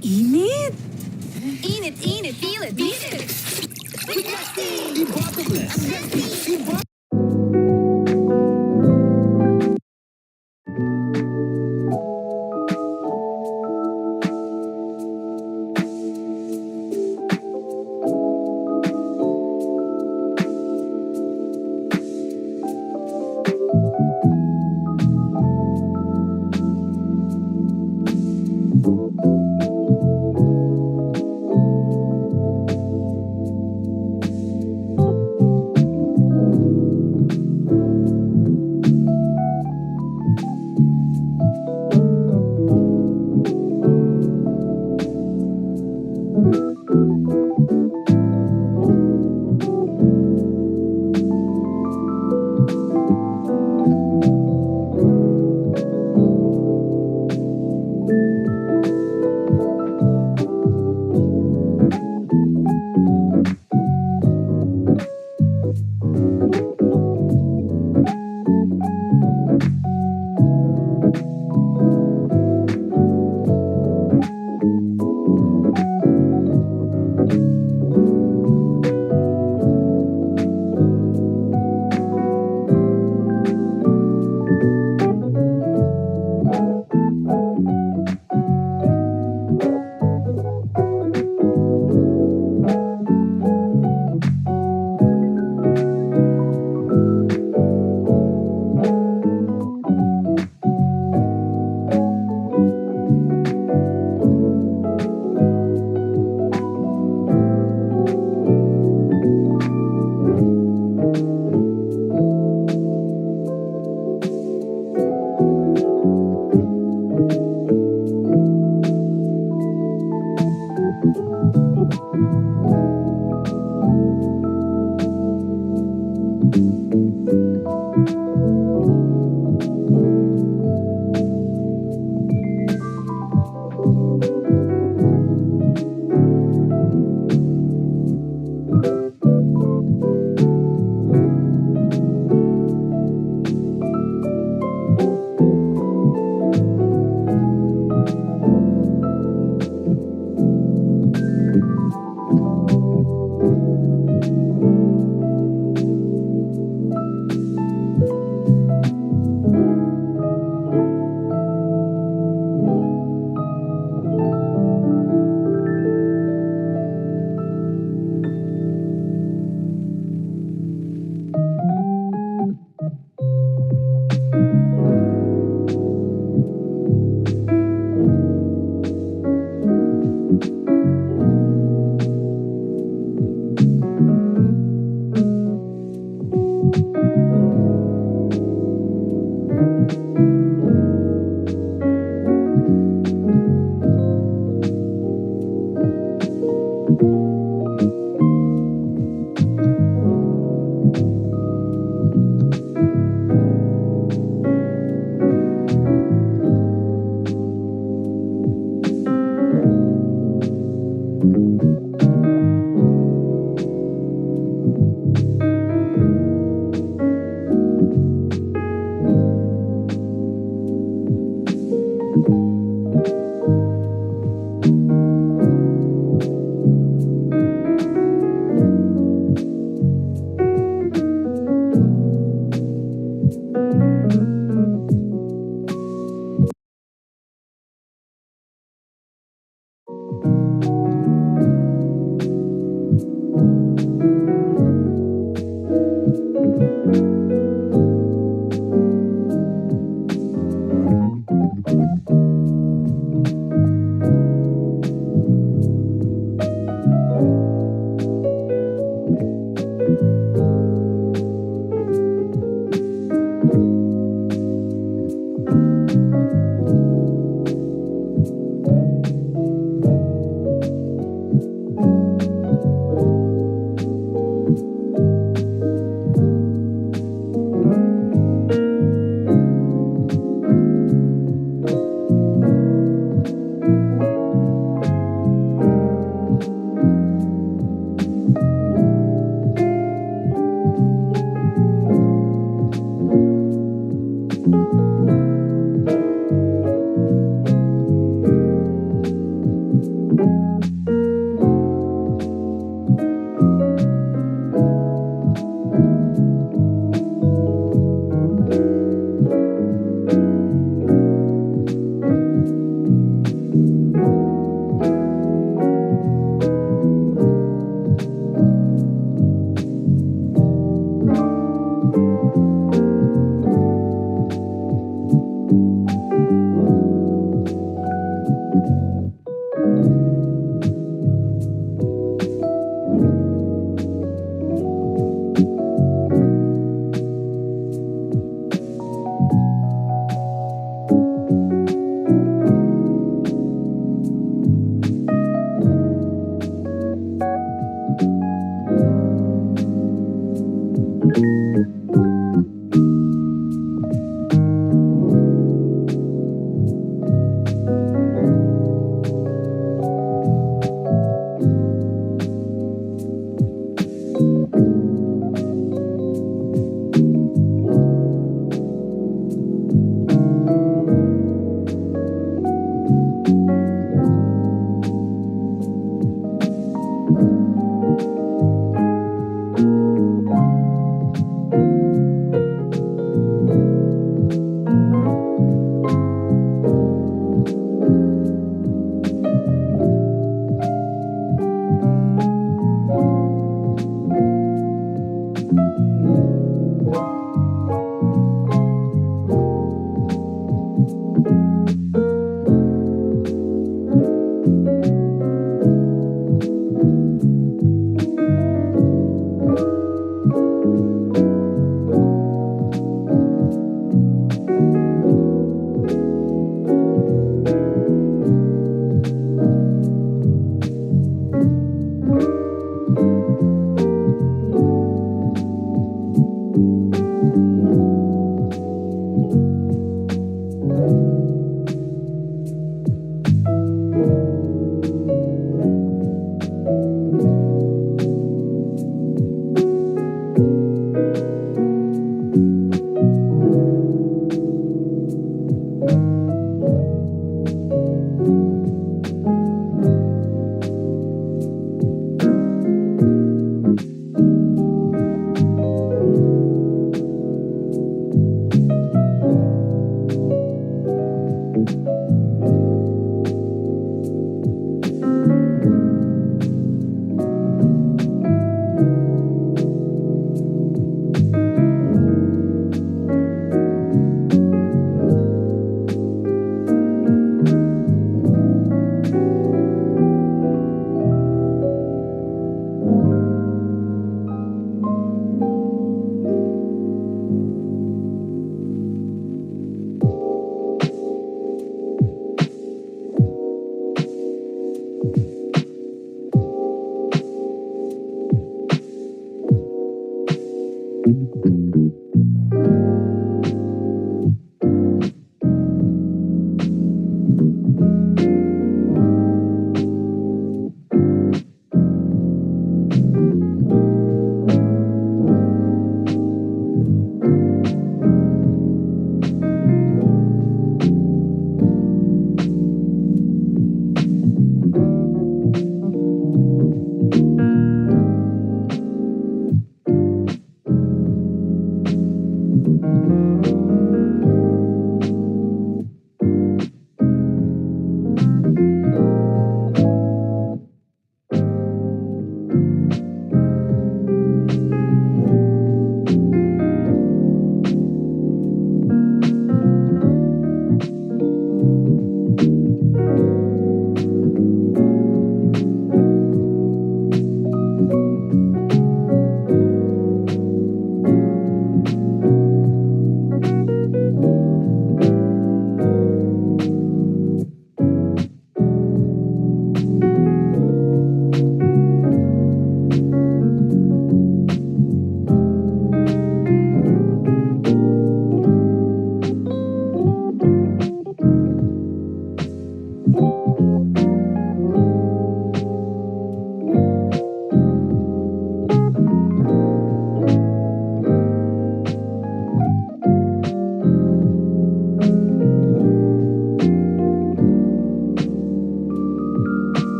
Init! Init, init, feel it, beat it. Iba to bless. Iba.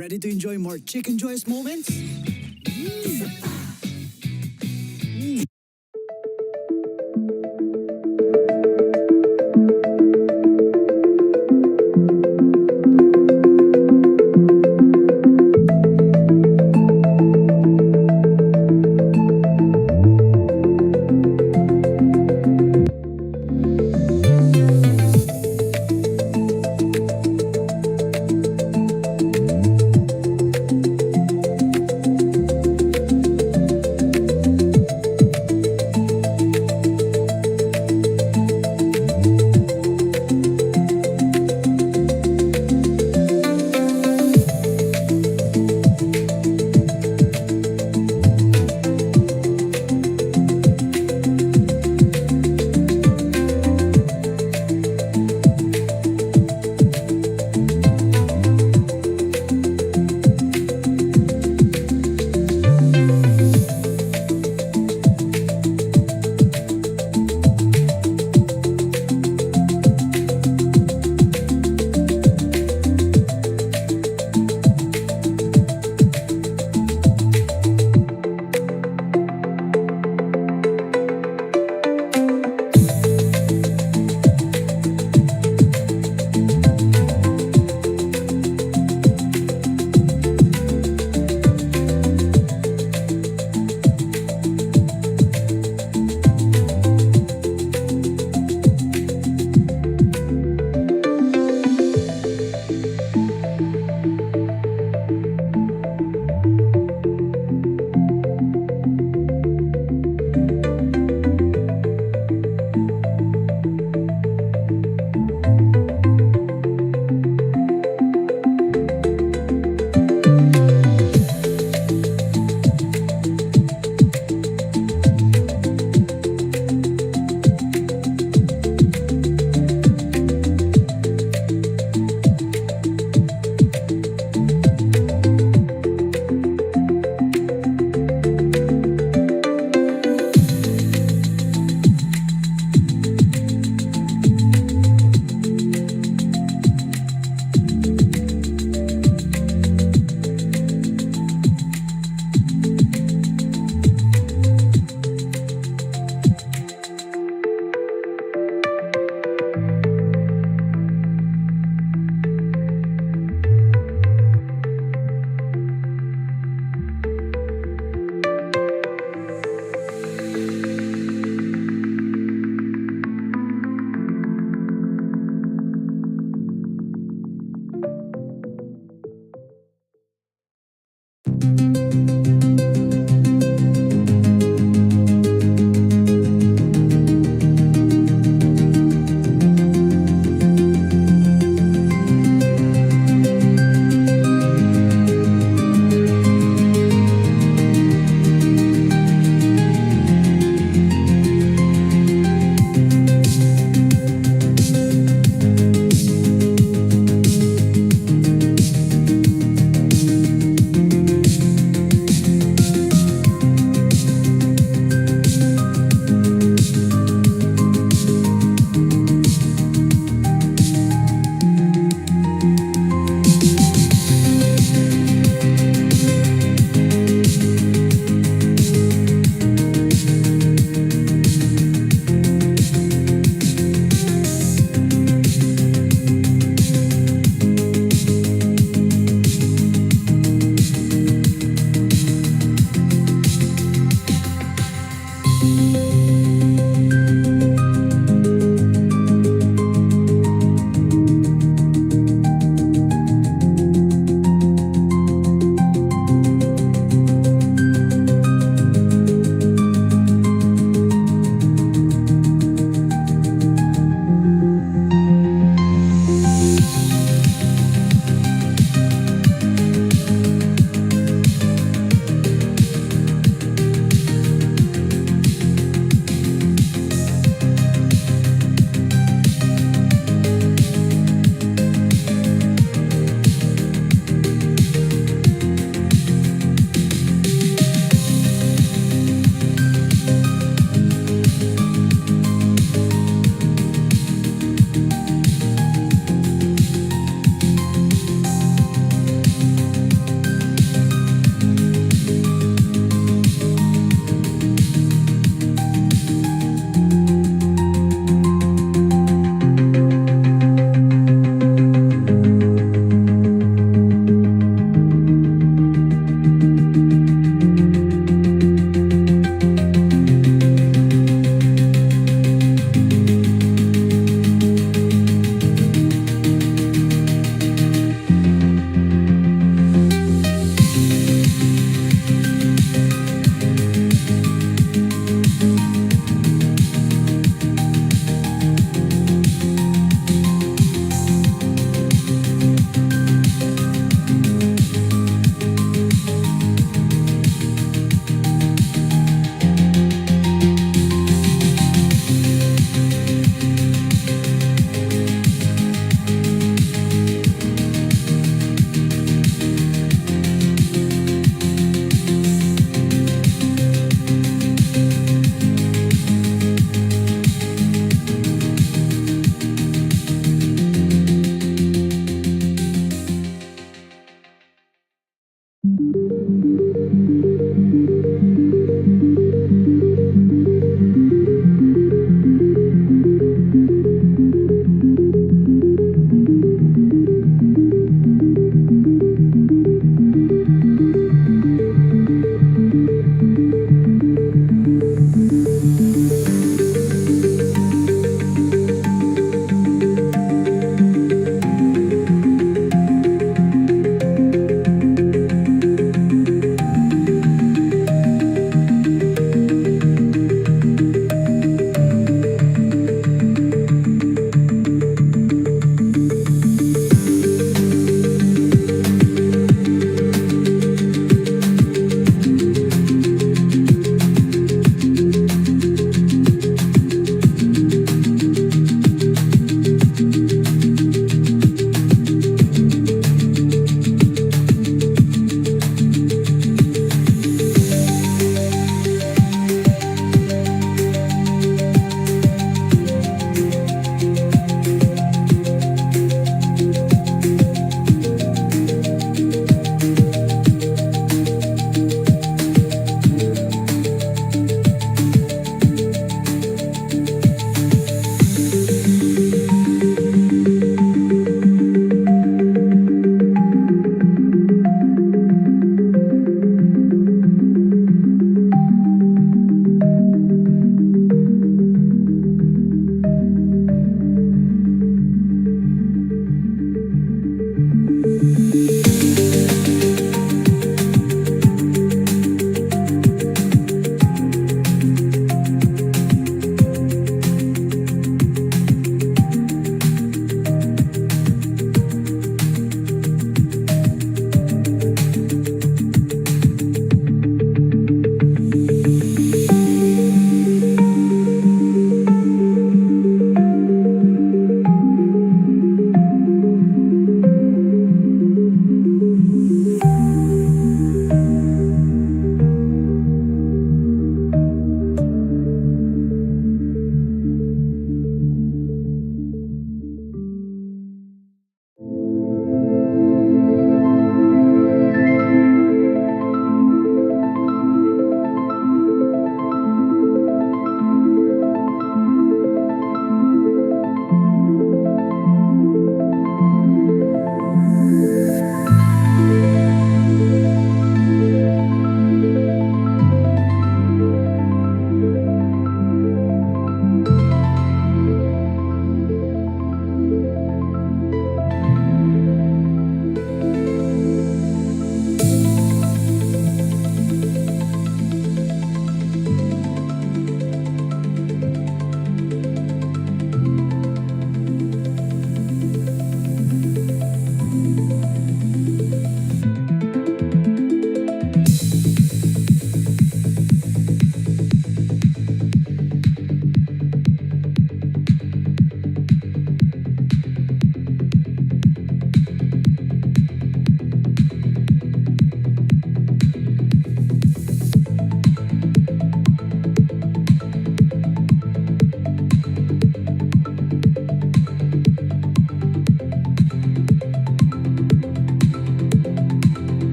Ready to enjoy more chicken joyous moments?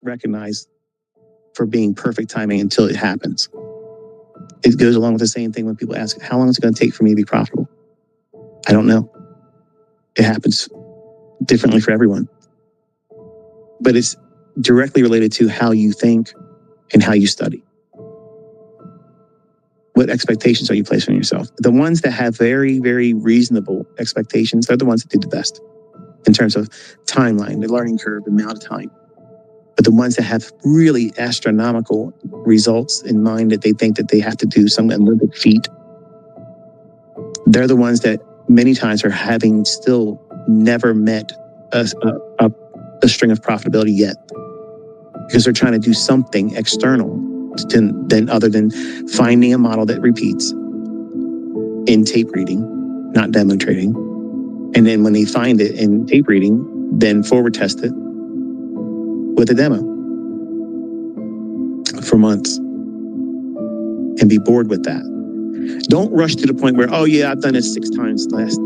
Recognize for being perfect timing until it happens. It goes along with the same thing when people ask, how long is it going to take for me to be profitable? I don't know. It happens differently for everyone. But it's directly related to how you think and how you study. What expectations are you placing on yourself? The ones that have very, very reasonable expectations, they're the ones that do the best in terms of timeline, the learning curve, the amount of time. But the ones that have really astronomical results in mind that they think that they have to do some Olympic feat, they're the ones that many times are having still never met a string of profitability yet, because they're trying to do something external than other than finding a model that repeats in tape reading, not demo trading. And then when they find it in tape reading, then forward test it with a demo for months and be bored with that. Don't rush to the point where, oh yeah, I've done it 6 times the last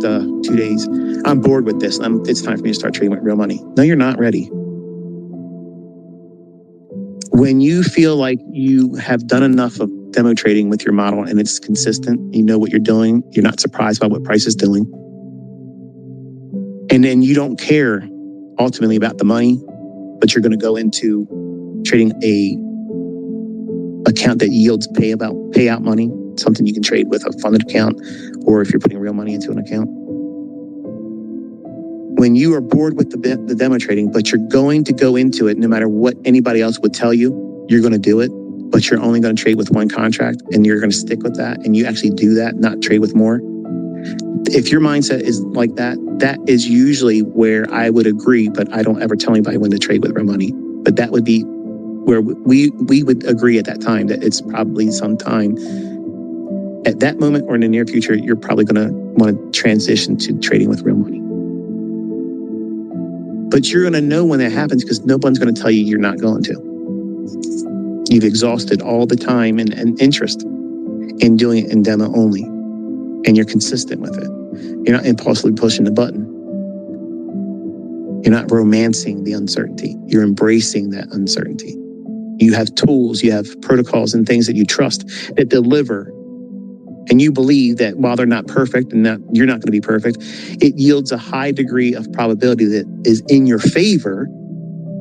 2 days. I'm bored with this. It's time for me to start trading with real money. No, you're not ready. When you feel like you have done enough of demo trading with your model and it's consistent, you know what you're doing, you're not surprised by what price is doing, and then you don't care ultimately about the money, but you're going to go into trading a account that yields payout money, something you can trade with a funded account, or if you're putting real money into an account. When you are bored with the demo trading, but you're going to go into it no matter what anybody else would tell you, you're going to do it, but you're only going to trade with one contract and you're going to stick with that, and you actually do that, not trade with more. If your mindset is like that, that is usually where I would agree, but I don't ever tell anybody when to trade with real money. But that would be where we would agree at that time that it's probably sometime at that moment or in the near future, you're probably going to want to transition to trading with real money. But you're going to know when that happens because no one's going to tell you you're not going to. You've exhausted all the time and interest in doing it in demo only, and you're consistent with it. You're not impulsively pushing the button. You're not romancing the uncertainty. You're embracing that uncertainty. You have tools, you have protocols and things that you trust that deliver. And you believe that while they're not perfect and you're not going to be perfect, it yields a high degree of probability that is in your favor.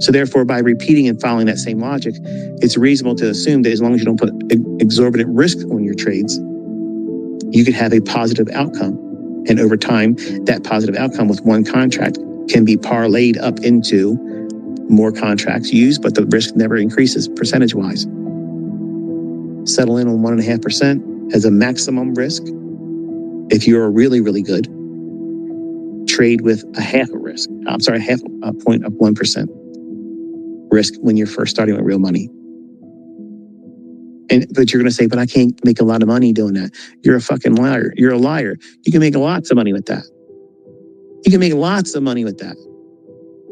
So therefore, by repeating and following that same logic, it's reasonable to assume that as long as you don't put exorbitant risk on your trades, you could have a positive outcome. And over time, that positive outcome with one contract can be parlayed up into more contracts used, but the risk never increases percentage-wise. Settle in on 1.5% as a maximum risk. If you're really, really good, trade with half a point of 1% risk when you're first starting with real money. But you're going to say, but I can't make a lot of money doing that. You're a fucking liar. You're a liar. You can make lots of money with that. You can make lots of money with that.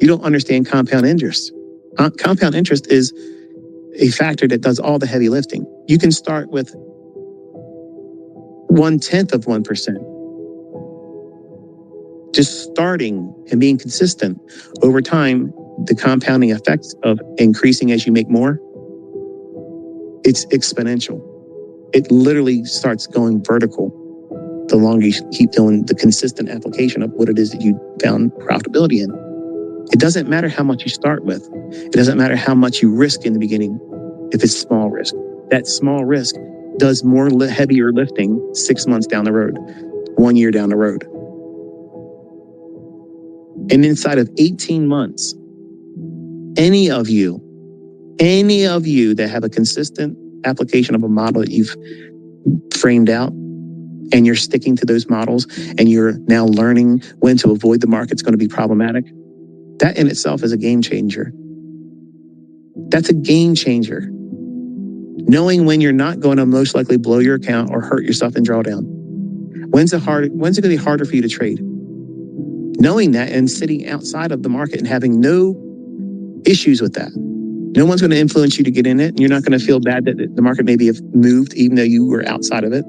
You don't understand compound interest. Compound interest is a factor that does all the heavy lifting. You can start with 1/10 of 1%. Just starting and being consistent over time, the compounding effects of increasing as you make more, it's exponential. It literally starts going vertical the longer you keep doing the consistent application of what it is that you found profitability in. It doesn't matter how much you start with. It doesn't matter how much you risk in the beginning if it's small risk. That small risk does more heavier lifting 6 months down the road, 1 year down the road. And inside of 18 months, any of you that have a consistent application of a model that you've framed out, and you're sticking to those models, and you're now learning when to avoid the market's going to be problematic, that in itself is a game changer. That's a game changer. Knowing when you're not going to most likely blow your account or hurt yourself in drawdown. When's it going to be harder for you to trade? Knowing that and sitting outside of the market and having no issues with that. No one's going to influence you to get in it. And you're not going to feel bad that the market maybe have moved, even though you were outside of it.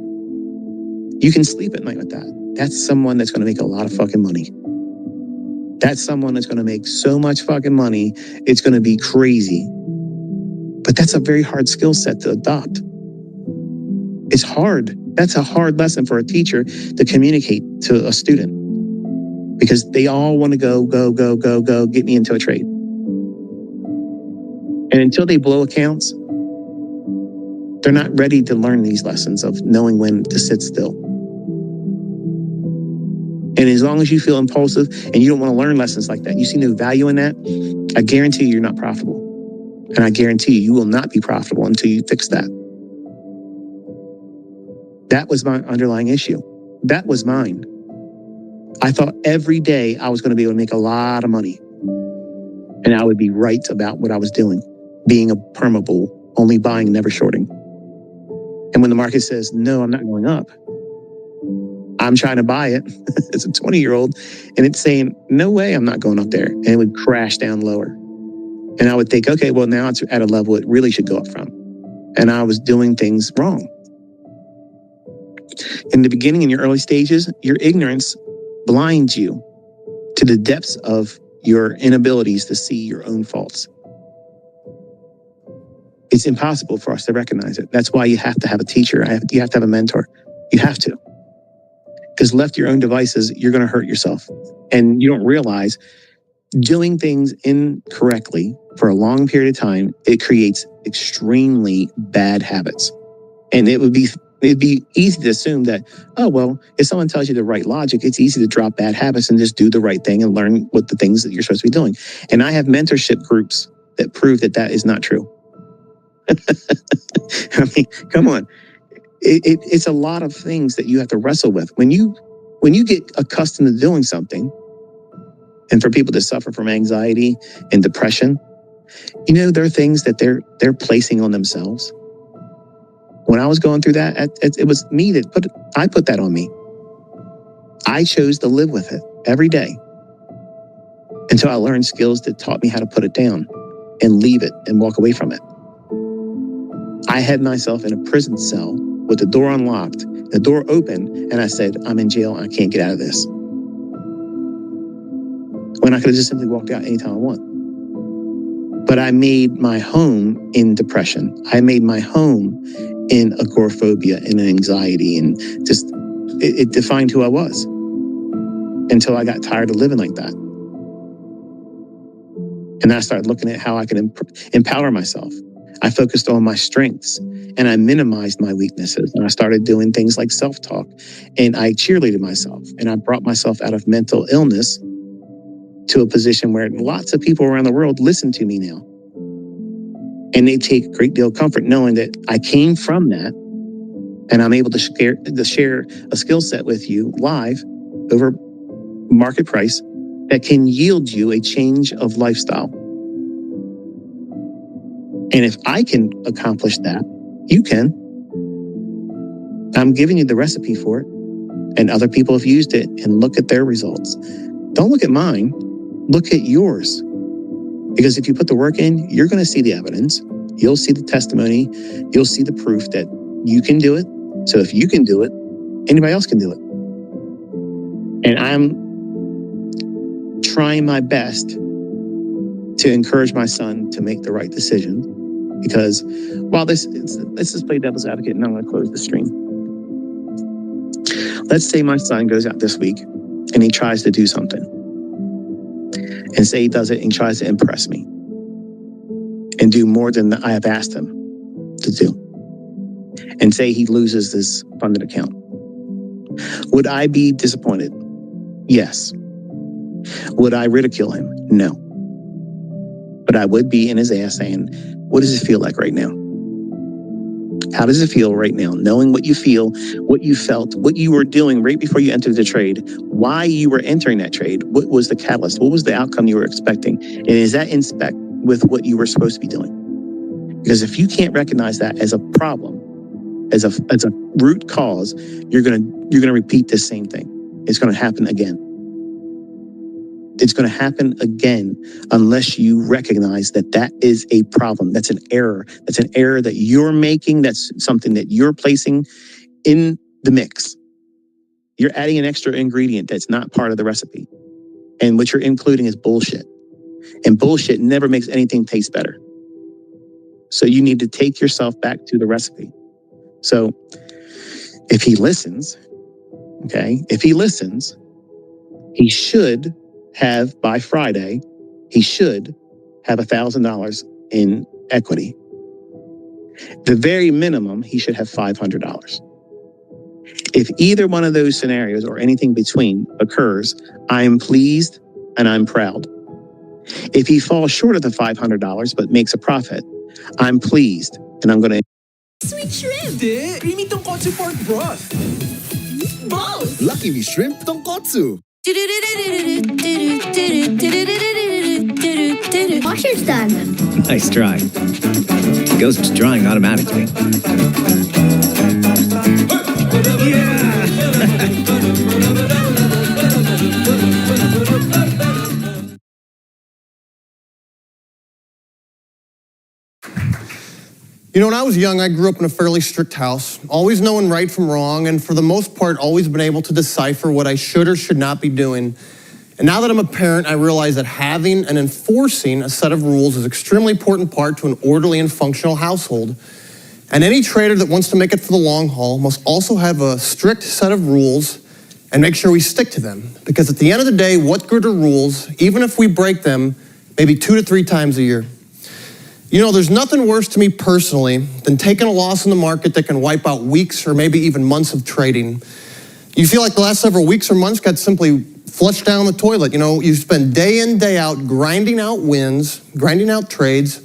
You can sleep at night with that. That's someone that's going to make a lot of fucking money. That's someone that's going to make so much fucking money, it's going to be crazy. But that's a very hard skill set to adopt. It's hard. That's a hard lesson for a teacher to communicate to a student, because they all want to go, get me into a trade. And until they blow accounts, they're not ready to learn these lessons of knowing when to sit still. And as long as you feel impulsive and you don't want to learn lessons like that, you see no value in that, I guarantee you're not profitable. And I guarantee you will not be profitable until you fix that. That was my underlying issue. That was mine. I thought every day I was going to be able to make a lot of money. And I would be right about what I was doing, being a perma bull, only buying, never shorting. And when the market says, no, I'm not going up, I'm trying to buy it as a 20-year-old, and it's saying, no way, I'm not going up there. And it would crash down lower. And I would think, okay, well, now it's at a level it really should go up from. And I was doing things wrong. In the beginning, in your early stages, your ignorance blinds you to the depths of your inabilities to see your own faults. It's impossible for us to recognize it. That's why you have to have a teacher. You have to have a mentor. You have to. Because left to your own devices, you're going to hurt yourself. And you don't realize doing things incorrectly for a long period of time, it creates extremely bad habits. And it'd be easy to assume that, oh, well, if someone tells you the right logic, it's easy to drop bad habits and just do the right thing and learn what the things that you're supposed to be doing. And I have mentorship groups that prove that that is not true. I mean, come on. It's a lot of things that you have to wrestle with. When you get accustomed to doing something, and for people that suffer from anxiety and depression, there are things that they're placing on themselves. When I was going through that, it was me that put that on me. I chose to live with it every day until I learned skills that taught me how to put it down and leave it and walk away from it. I had myself in a prison cell with the door unlocked, the door open, and I said, I'm in jail, I can't get out of this. When I could have just simply walked out anytime I want. But I made my home in depression. I made my home in agoraphobia and anxiety, and just, it defined who I was until I got tired of living like that. And I started looking at how I could empower myself. I focused on my strengths and I minimized my weaknesses. And I started doing things like self-talk, and I cheerleaded myself, and I brought myself out of mental illness to a position where lots of people around the world listen to me now. And they take a great deal of comfort knowing that I came from that, and I'm able to share a skill set with you live over market price that can yield you a change of lifestyle. And if I can accomplish that, you can. I'm giving you the recipe for it, and other people have used it, and look at their results. Don't look at mine, look at yours. Because if you put the work in, you're going to see the evidence. You'll see the testimony. You'll see the proof that you can do it. So if you can do it, anybody else can do it. And I'm trying my best to encourage my son to make the right decision. Because while let's just play devil's advocate, and I'm going to close the stream. Let's say my son goes out this week and he tries to do something. And say he does it and he tries to impress me and do more than I have asked him to do. And say he loses this funded account. Would I be disappointed? Yes. Would I ridicule him? No. But I would be in his ass saying, what does it feel like right now? How does it feel right now? Knowing what you feel, what you felt, what you were doing right before you entered the trade, why you were entering that trade, what was the catalyst, what was the outcome you were expecting? And is that in spec with what you were supposed to be doing? Because if you can't recognize that as a problem, as a root cause, you're gonna repeat the same thing. It's gonna happen again. It's going to happen again unless you recognize that that is a problem. That's an error. That's an error that you're making. That's something that you're placing in the mix. You're adding an extra ingredient that's not part of the recipe. And what you're including is bullshit. And bullshit never makes anything taste better. So you need to take yourself back to the recipe. So if he listens, he should have, by Friday, he should have $1,000 in equity. The very minimum, he should have $500. If either one of those scenarios or anything between occurs, I am pleased and I'm proud. If he falls short of the $500 but makes a profit, I'm pleased and I'm going to... Sweet shrimp. Hindi, creamy tonkotsu pork broth. Both. Lucky Me Shrimp Tonkotsu. Washer's done. Nice try. It goes to drying automatically. You know, when I was young, I grew up in a fairly strict house, always knowing right from wrong, and for the most part, always been able to decipher what I should or should not be doing. And now that I'm a parent, I realize that having and enforcing a set of rules is an extremely important part to an orderly and functional household. And any trader that wants to make it for the long haul must also have a strict set of rules and make sure we stick to them. Because at the end of the day, what good are rules, even if we break them maybe 2 to 3 times a year? You know, there's nothing worse to me personally than taking a loss in the market that can wipe out weeks or maybe even months of trading. You feel like the last several weeks or months got simply flushed down the toilet. You know, you spend day in, day out grinding out wins, grinding out trades,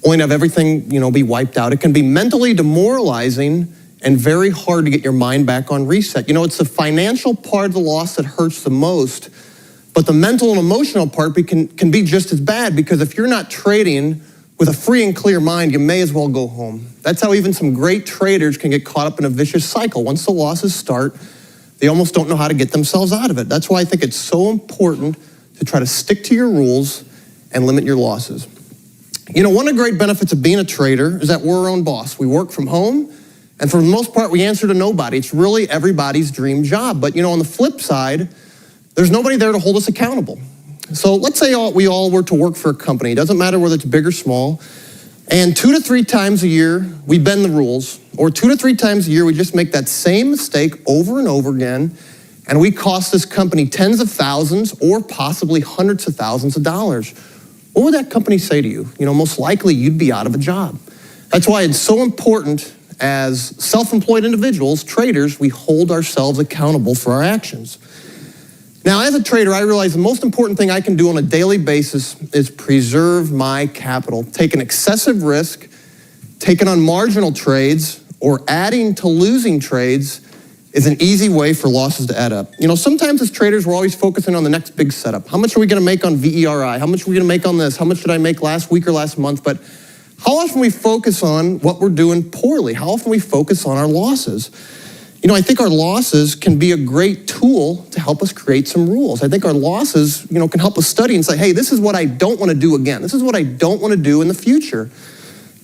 only to have everything, be wiped out. It can be mentally demoralizing and very hard to get your mind back on reset. You know, it's the financial part of the loss that hurts the most, but the mental and emotional part can be just as bad, because if you're not trading with a free and clear mind, you may as well go home. That's how even some great traders can get caught up in a vicious cycle. Once the losses start, they almost don't know how to get themselves out of it. That's why I think it's so important to try to stick to your rules and limit your losses. You know, one of the great benefits of being a trader is that we're our own boss. We work from home, and for the most part, we answer to nobody. It's really everybody's dream job. But, on the flip side, there's nobody there to hold us accountable. So let's say we all were to work for a company. It doesn't matter whether it's big or small. And 2 to 3 times a year, we bend the rules. Or 2 to 3 times a year, we just make that same mistake over and over again. And we cost this company tens of thousands or possibly hundreds of thousands of dollars. What would that company say to you? Most likely you'd be out of a job. That's why it's so important as self-employed individuals, traders, we hold ourselves accountable for our actions. Now, as a trader, I realize the most important thing I can do on a daily basis is preserve my capital. Taking excessive risk, taking on marginal trades, or adding to losing trades is an easy way for losses to add up. Sometimes as traders, we're always focusing on the next big setup. How much are we going to make on VERI? How much are we going to make on this? How much did I make last week or last month? But how often we focus on what we're doing poorly? How often we focus on our losses? I think our losses can be a great tool to help us create some rules. I think our losses, can help us study and say, hey, this is what I don't want to do again. This is what I don't want to do in the future.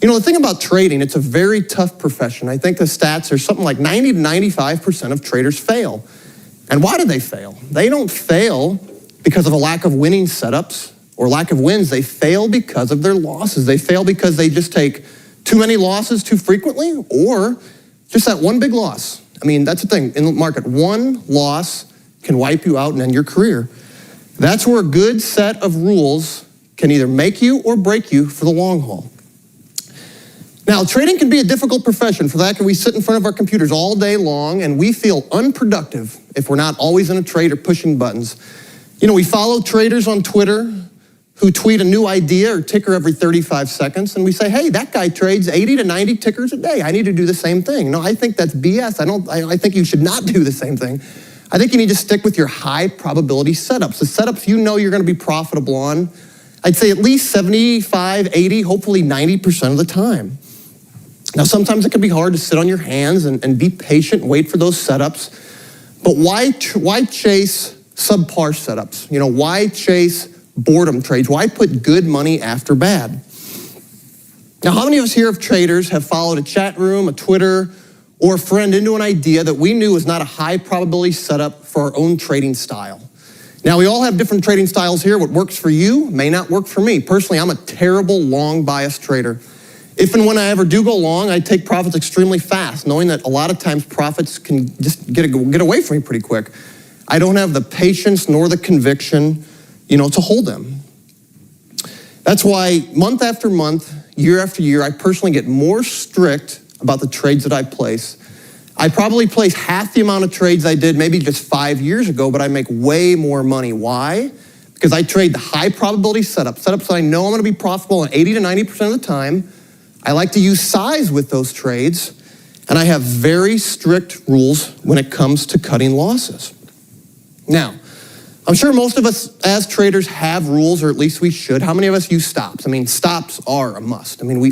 The thing about trading, it's a very tough profession. I think the stats are something like 90 to 95% of traders fail. And why do they fail? They don't fail because of a lack of winning setups or lack of wins. They fail because of their losses. They fail because they just take too many losses too frequently, or just that one big loss. That's the thing in the market. One loss can wipe you out and end your career. That's where a good set of rules can either make you or break you for the long haul. Now, trading can be a difficult profession. For that, we sit in front of our computers all day long, and we feel unproductive if we're not always in a trade or pushing buttons. We follow traders on Twitter who tweet a new idea or ticker every 35 seconds, and we say, hey, that guy trades 80 to 90 tickers a day. I need to do the same thing. No, I think that's BS. I think you should not do the same thing. I think you need to stick with your high probability setups, the setups you're going to be profitable on, I'd say at least 75, 80, hopefully 90% of the time. Now, sometimes it can be hard to sit on your hands and be patient and wait for those setups, but why chase subpar setups. Why chase boredom trades? Why put good money after bad? Now, how many of us here of traders have followed a chat room, a Twitter, or a friend into an idea that we knew was not a high probability setup for our own trading style? Now, we all have different trading styles here. What works for you may not work for me. Personally, I'm a terrible long bias trader. If and when I ever do go long, I take profits extremely fast, knowing that a lot of times profits can just get away from me pretty quick. I don't have the patience nor the conviction, to hold them. That's why month after month, year after year, I personally get more strict about the trades that I place. I probably place half the amount of trades I did maybe just 5 years ago, but I make way more money. Why? Because I trade the high probability setups that I know I'm going to be profitable in 80 to 90% of the time. I like to use size with those trades, and I have very strict rules when it comes to cutting losses. Now, I'm sure most of us as traders have rules, or at least we should. How many of us use stops? Stops are a must. We